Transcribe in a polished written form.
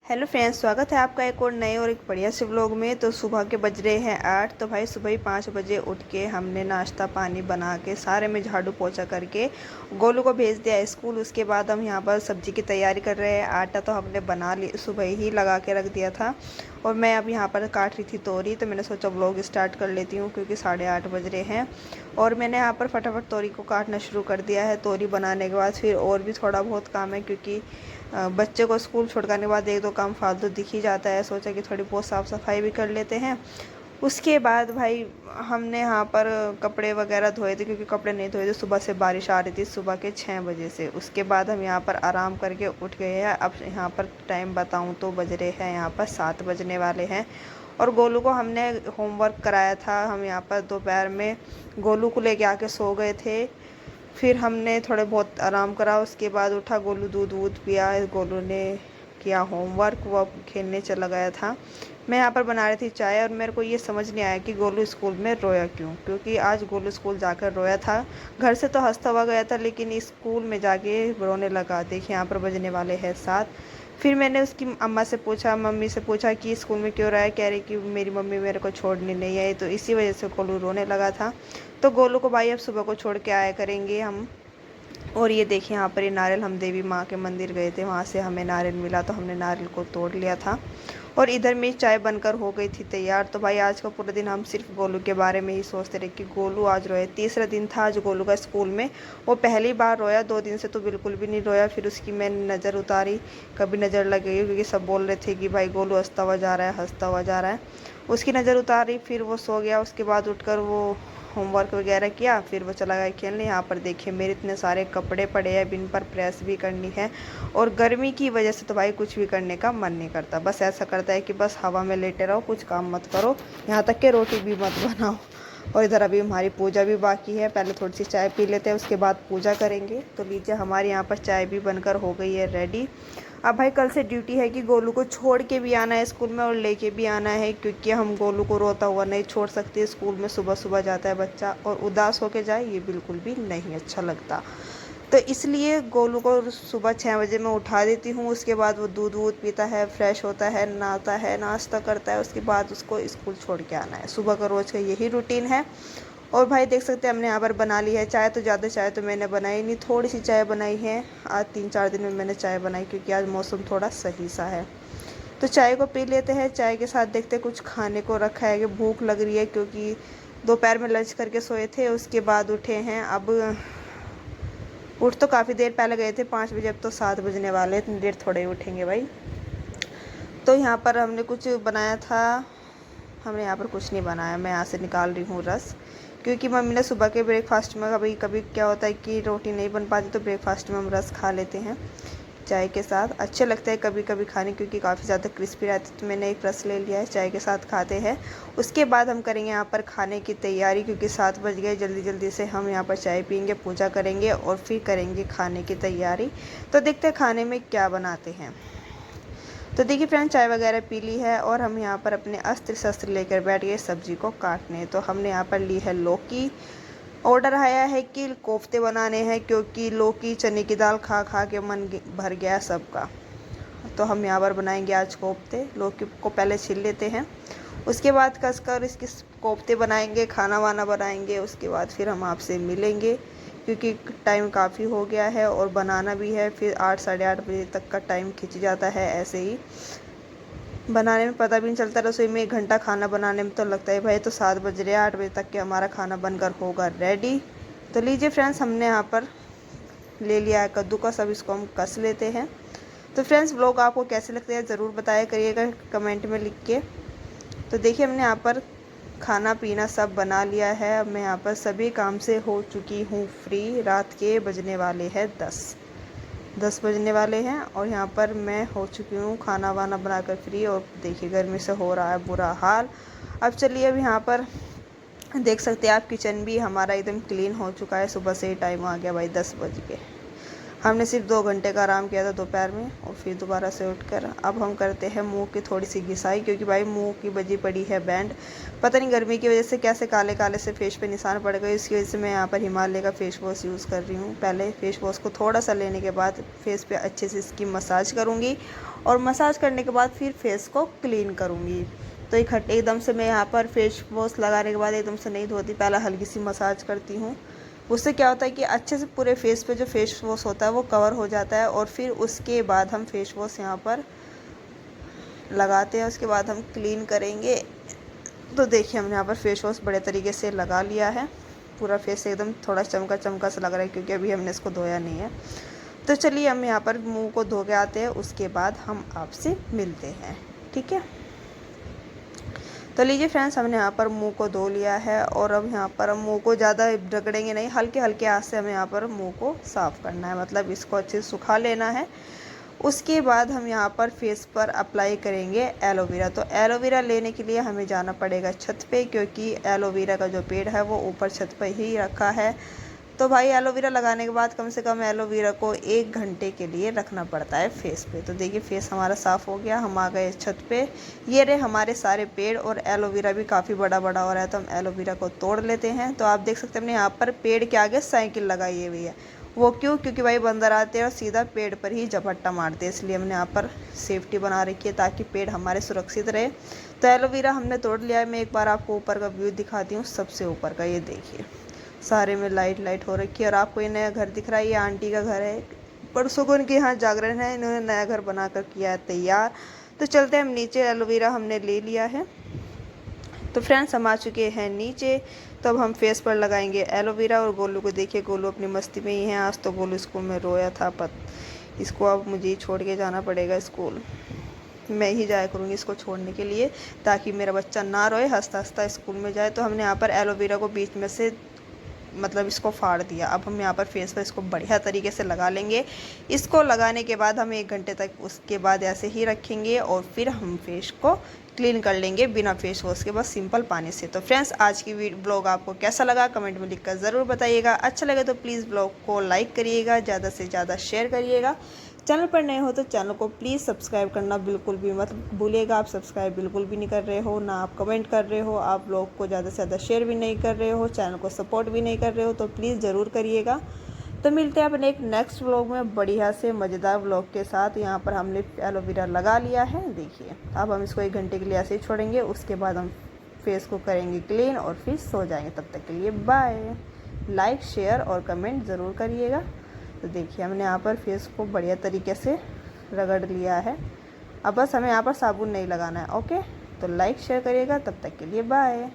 Hello friends, स्वागत है आपका एक और नए और एक बढ़िया से व्लॉग में। तो सुबह के बज रहे हैं 8। तो भाई सुबह ही 5 बजे उठ के हमने नाश्ता पानी बना के सारे में झाड़ू पोछा करके गोलू को भेज दिया स्कूल। उसके बाद हम यहाँ पर सब्जी की तैयारी कर रहे हैं। आटा तो हमने बना ली, सुबह ही लगा के रख दिया था। और मैं अब यहाँ पर काट रही थी तोरी, तो मैंने सोचा व्लॉग स्टार्ट कर लेती हूँ क्योंकि 8:30 बज रहे हैं। और मैंने यहाँ पर फटाफट तोरी को काटना शुरू कर दिया है। तोरी बनाने के बाद फिर और भी थोड़ा बहुत काम है क्योंकि बच्चे को स्कूल छुड़काने के बाद एक दो काम फालतू दिख ही जाता है। सोचा कि थोड़ी बहुत साफ़ सफाई भी कर लेते हैं। उसके बाद भाई हमने यहाँ पर कपड़े वगैरह धोए थे क्योंकि कपड़े नहीं धोए थे, सुबह से बारिश आ रही थी सुबह के 6 बजे से। उसके बाद हम यहाँ पर आराम करके उठ गए हैं। अब यहाँ पर टाइम बताऊँ तो बज रहे हैं यहाँ पर 7 बजने वाले हैं। और गोलू को हमने होमवर्क कराया था। हम यहाँ पर दोपहर में गोलू को लेके आके सो गए थे। फिर हमने थोड़े बहुत आराम करा। उसके बाद उठा, गोलू दूध वूध पिया, गोलू ने किया होमवर्क, वो खेलने चला गया था। मैं यहाँ पर बना रही थी चाय। और मेरे को ये समझ नहीं आया कि गोलू स्कूल में रोया क्यों, क्योंकि आज गोलू स्कूल जाकर रोया था। घर से तो हंसता हुआ गया था लेकिन स्कूल में जाके रोने लगा। देखिए यहाँ पर बजने वाले हैं 7। फिर मैंने उसकी अम्मा से पूछा, मम्मी से पूछा कि स्कूल में क्यों रहा है। कह रही कि मेरी मम्मी मेरे को छोड़ने नहीं आई, तो इसी वजह से गोलू रोने लगा था। तो गोलू को भाई अब सुबह को छोड़ के आया करेंगे हम। और ये देखिए यहाँ पर ये नारियल, हम देवी माँ के मंदिर गए थे, वहाँ से हमें नारियल मिला तो हमने नारियल को तोड़ लिया था। और इधर मेरी चाय बनकर हो गई थी तैयार। तो भाई आज का पूरा दिन हम सिर्फ गोलू के बारे में ही सोचते रहे कि गोलू आज रोए। तीसरा दिन था आज गोलू का स्कूल में। वो पहली बार रोया, 2 दिन से तो बिल्कुल भी नहीं रोया। फिर उसकी मैंने नज़र उतारी, कभी नज़र लग गई क्योंकि सब बोल रहे थे कि भाई गोलू हंसता हुआ जा रहा है, हंसता हुआ जा रहा है। उसकी नज़र उतारी, फिर वो सो गया। उसके बाद उठकर वो होमवर्क वगैरह किया, फिर वो चला गया खेलने। यहाँ पर देखिए मेरे इतने सारे कपड़े पड़े हैं, बिन पर प्रेस भी करनी है। और गर्मी की वजह से तो भाई कुछ भी करने का मन नहीं करता, बस ऐसा करता है कि बस हवा में लेटे रहो, कुछ काम मत करो, यहाँ तक कि रोटी भी मत बनाओ। और इधर अभी हमारी पूजा भी बाकी है, पहले थोड़ी सी चाय पी लेते हैं, उसके बाद पूजा करेंगे। तो लीजिए हमारे यहाँ पर चाय भी बनकर हो गई है रेडी। अब भाई कल से ड्यूटी है कि गोलू को छोड़ के भी आना है स्कूल में और लेके भी आना है, क्योंकि हम गोलू को रोता हुआ नहीं छोड़ सकते। स्कूल में सुबह सुबह जाता है बच्चा और उदास होके जाए, ये बिल्कुल भी नहीं अच्छा लगता। तो इसलिए गोलू को सुबह 6 बजे मैं उठा देती हूँ। उसके बाद वो दूध वूध पीता है, फ्रेश होता है, नहाता है, नाश्ता करता है, उसके बाद उसको स्कूल छोड़ के आना है। सुबह का रोज़ का यही रूटीन है। और भाई देख सकते हैं हमने यहाँ पर बना ली है चाय। तो ज़्यादा चाय तो मैंने बनाई नहीं, थोड़ी सी चाय बनाई है। आज 3-4 दिन में मैंने चाय बनाई क्योंकि आज मौसम थोड़ा सही सा है। तो चाय को पी लेते हैं। चाय के साथ देखते हैं कुछ खाने को रखा है कि भूख लग रही है, क्योंकि दोपहर में लंच करके सोए थे, उसके बाद उठे हैं। अब उठ तो काफ़ी देर पहले गए थे 5 बजे, अब तो 7 बजने वाले, इतनी देर थोड़े ही उठेंगे भाई। तो यहाँ पर हमने कुछ बनाया था, हमने यहाँ पर कुछ नहीं बनाया। मैं यहाँ से निकाल रही हूँ रस, क्योंकि मम्मी ने सुबह के ब्रेकफास्ट में, कभी कभी क्या होता है कि रोटी नहीं बन पाती तो ब्रेकफास्ट में हम रस खा लेते हैं चाय के साथ। अच्छे लगते हैं कभी कभी खाने, क्योंकि काफ़ी ज़्यादा क्रिस्पी रहते। तो मैंने एक रस ले लिया है, चाय के साथ खाते हैं। उसके बाद हम करेंगे यहाँ पर खाने की तैयारी, क्योंकि 7 बज गए। जल्दी जल्दी से हम यहाँ पर चाय पीएंगे, पूजा करेंगे और फिर करेंगे खाने की तैयारी। तो देखते हैं खाने में क्या बनाते हैं। तो देखिए फ्रेंड, चाय वगैरह पी ली है और हम यहाँ पर अपने अस्त्र शस्त्र लेकर बैठ गए सब्जी को काटने। तो हमने यहाँ पर ली है लौकी। ऑर्डर आया है कि कोफ्ते बनाने हैं, क्योंकि लौकी चने की दाल खा खा के मन भर गया सबका। तो हम यहाँ पर बनाएंगे आज कोफ्ते। लौकी को पहले छील लेते हैं, उसके बाद कसकर इसके कोफ्ते बनाएंगे, खाना वाना बनाएंगे। उसके बाद फिर हम आपसे मिलेंगे, क्योंकि टाइम काफ़ी हो गया है और बनाना भी है। फिर 8 साढ़े 8 बजे तक का टाइम खिंच जाता है ऐसे ही बनाने में, पता भी नहीं चलता। रसोई में 1 घंटा खाना बनाने में तो लगता है भाई। तो 7 बज रहे हैं, 8 बजे तक के हमारा खाना बनकर होगा रेडी। तो लीजिए फ्रेंड्स, हमने यहाँ पर ले लिया है कद्दूकस, अब इसको हम कस लेते हैं। तो फ्रेंड्स, व्लॉग आपको कैसे लगते हैं ज़रूर बताया करिएगा कमेंट में लिख के। तो देखिए हमने यहाँ पर खाना पीना सब बना लिया है। अब मैं यहाँ पर सभी काम से हो चुकी हूँ फ्री। रात के बजने वाले हैं 10 बजने वाले हैं और यहाँ पर मैं हो चुकी हूँ खाना वाना बनाकर फ्री। और देखिए गर्मी से हो रहा है बुरा हाल। अब चलिए, अब यहाँ पर देख सकते हैं आप, किचन भी हमारा एकदम क्लीन हो चुका है। सुबह से ही टाइम आ गया भाई, 10 बज गए। हमने सिर्फ 2 घंटे का आराम किया था दोपहर में और फिर दोबारा से उठकर अब हम करते हैं मुंह की थोड़ी सी घिसाई, क्योंकि भाई मुंह की बजी पड़ी है बैंड। पता नहीं गर्मी की वजह से कैसे काले काले से फेस पे निशान पड़ गए, इसकी वजह से मैं यहाँ पर हिमालय का फेस वॉश यूज़ कर रही हूँ। पहले फेस वॉश को थोड़ा सा लेने के बाद फेस पे अच्छे से इसकी मसाज करूँगी और मसाज करने के बाद फिर फेस को क्लीन करूँगी। तो एकदम से मैं यहाँ पर फेस वॉश लगाने के बाद एकदम से नहीं धोती, पहले हल्की सी मसाज करती हूँ। उससे क्या होता है कि अच्छे से पूरे फेस पे जो फेस वॉश होता है वो कवर हो जाता है और फिर उसके बाद हम फेस वॉश यहाँ पर लगाते हैं। उसके बाद हम क्लीन करेंगे। तो देखिए हमने यहाँ पर फेस वॉश बड़े तरीके से लगा लिया है, पूरा फेस एकदम थोड़ा चमका चमका सा लग रहा है क्योंकि अभी हमने इसको धोया नहीं है। तो चलिए हम यहाँ पर मुँह को धो के आते हैं, उसके बाद हम आपसे मिलते हैं, ठीक है। तो लीजिए फ्रेंड्स, हमने यहाँ पर मुंह को धो लिया है और अब यहाँ पर हम मुंह को ज़्यादा रगड़ेंगे नहीं, हल्के हल्के हाथ से हमें यहाँ पर मुंह को साफ़ करना है, मतलब इसको अच्छे से सुखा लेना है। उसके बाद हम यहाँ पर फेस पर अप्लाई करेंगे एलोवेरा। तो एलोवेरा लेने के लिए हमें जाना पड़ेगा छत पे, क्योंकि एलोवेरा का जो पेड़ है वो ऊपर छत पर ही रखा है। तो भाई एलोवेरा लगाने के बाद कम से कम एलोवेरा को 1 घंटे के लिए रखना पड़ता है फेस पे। तो देखिए फेस हमारा साफ़ हो गया, हम आ गए छत पे। ये रहे हमारे सारे पेड़ और एलोवेरा भी काफ़ी बड़ा बड़ा हो रहा है, तो हम एलोवेरा को तोड़ लेते हैं। तो आप देख सकते हैं हमने यहाँ पर पेड़ के आगे साइकिल लगाई हुई है। वो क्यों? क्योंकि भाई बंदर आते हैं और सीधा पेड़ पर ही झपट्टा मारते हैं, इसलिए हमने यहाँ पर सेफ्टी बना रखी है ताकि पेड़ हमारे सुरक्षित रहे। तो एलोवेरा हमने तोड़ लिया है। मैं एक बार आपको ऊपर का व्यू दिखाती हूँ, सबसे ऊपर का। ये देखिए सारे में लाइट हो रखी है और आपको ये नया घर दिख रहा है, ये आंटी का घर है। परसों को उनके यहाँ जागरण है, इन्होंने नया घर बनाकर किया है तैयार। तो चलते हैं हम नीचे, एलोवेरा हमने ले लिया है। तो फ्रेंड्स हम आ चुके हैं नीचे। तो अब हम फेस पर लगाएंगे एलोवेरा और गोलू को देखिए, गोलू अपनी मस्ती में ही है। आज तो गोलू स्कूल में रोया था, इसको अब मुझे ही छोड़ के जाना पड़ेगा स्कूल। मैं ही जाया करूँगी इसको छोड़ने के लिए, ताकि मेरा बच्चा ना रोए, हंसता हंसता स्कूल में जाए। तो हमने यहाँ पर एलोवेरा को बीच में से मतलब इसको फाड़ दिया। अब हम यहाँ पर फेस पर इसको बढ़िया तरीके से लगा लेंगे। इसको लगाने के बाद हम 1 घंटे तक उसके बाद ऐसे ही रखेंगे और फिर हम फेस को क्लीन कर लेंगे बिना फेस वॉश के, बस सिंपल पानी से। तो फ्रेंड्स आज की ब्लॉग आपको कैसा लगा कमेंट में लिखकर ज़रूर बताइएगा। अच्छा लगे तो प्लीज़ ब्लॉग को लाइक करिएगा, ज़्यादा से ज़्यादा शेयर करिएगा। चैनल पर नए हो तो चैनल को प्लीज़ सब्सक्राइब करना बिल्कुल भी मत भूलिएगा। आप सब्सक्राइब बिल्कुल भी नहीं कर रहे हो, ना आप कमेंट कर रहे हो, आप ब्लॉग को ज़्यादा से ज़्यादा शेयर भी नहीं कर रहे हो, चैनल को सपोर्ट भी नहीं कर रहे हो, तो प्लीज़ ज़रूर करिएगा। तो मिलते हैं अपने एक नेक्स्ट व्लॉग में बढ़िया से मज़ेदार व्लॉग के साथ। यहाँ पर हमने एलोवेरा लगा लिया है, देखिए। अब हम इसको 1 घंटे के लिए ऐसे ही छोड़ेंगे, उसके बाद हम फेस को करेंगे क्लीन और फिर सो जाएंगे। तब तक के लिए बाय। लाइक शेयर और कमेंट ज़रूर करिएगा। तो देखिए हमने यहाँ पर फेस को बढ़िया तरीके से रगड़ लिया है। अब बस हमें यहाँ पर साबुन नहीं लगाना है, ओके। तो लाइक शेयर करिएगा, तब तक के लिए बाय।